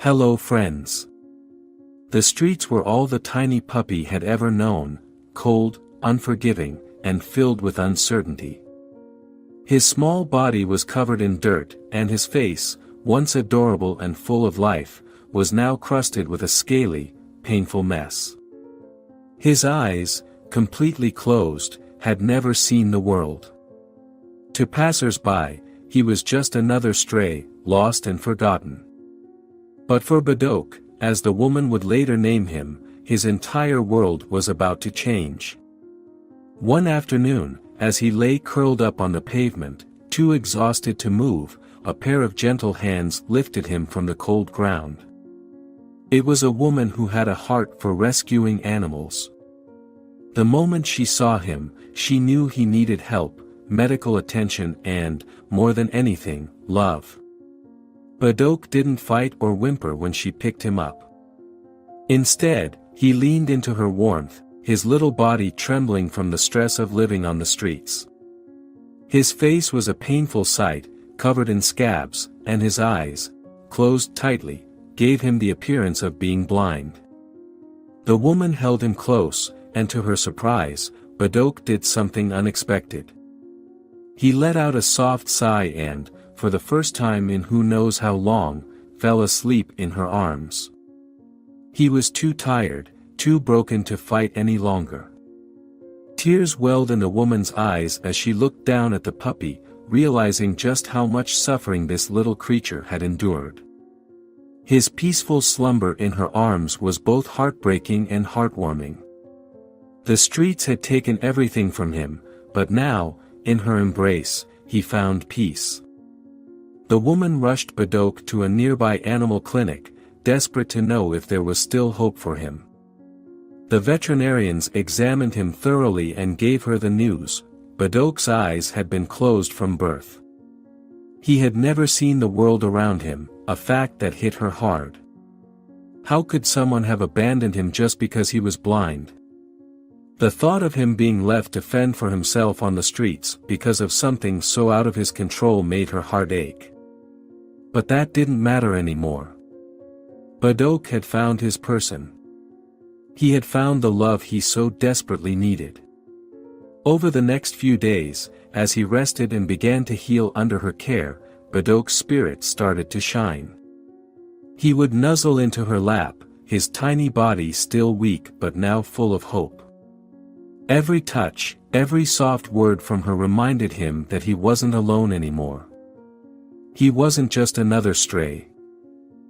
Hello friends. The streets were all the tiny puppy had ever known, cold, unforgiving, and filled with uncertainty. His small body was covered in dirt, and his face, once adorable and full of life, was now crusted with a scaly, painful mess. His eyes, completely closed, had never seen the world. To passers-by, he was just another stray, lost and forgotten. But for Badok, as the woman would later name him, his entire world was about to change. One afternoon, as he lay curled up on the pavement, too exhausted to move, a pair of gentle hands lifted him from the cold ground. It was a woman who had a heart for rescuing animals. The moment she saw him, she knew he needed help, medical attention and, more than anything, love. Badok didn't fight or whimper when she picked him up. Instead, he leaned into her warmth, his little body trembling from the stress of living on the streets. His face was a painful sight, covered in scabs, and his eyes, closed tightly, gave him the appearance of being blind. The woman held him close, and to her surprise, Badok did something unexpected. He let out a soft sigh and, for the first time in who knows how long, fell asleep in her arms. He was too tired, too broken to fight any longer. Tears welled in the woman's eyes as she looked down at the puppy, realizing just how much suffering this little creature had endured. His peaceful slumber in her arms was both heartbreaking and heartwarming. The streets had taken everything from him, but now, in her embrace, he found peace. The woman rushed Badok to a nearby animal clinic, desperate to know if there was still hope for him. The veterinarians examined him thoroughly and gave her the news: Badok's eyes had been closed from birth. He had never seen the world around him, a fact that hit her hard. How could someone have abandoned him just because he was blind? The thought of him being left to fend for himself on the streets because of something so out of his control made her heart ache. But that didn't matter anymore. Badok had found his person. He had found the love he so desperately needed. Over the next few days, as he rested and began to heal under her care, Badok's spirit started to shine. He would nuzzle into her lap, his tiny body still weak but now full of hope. Every touch, every soft word from her reminded him that he wasn't alone anymore. He wasn't just another stray,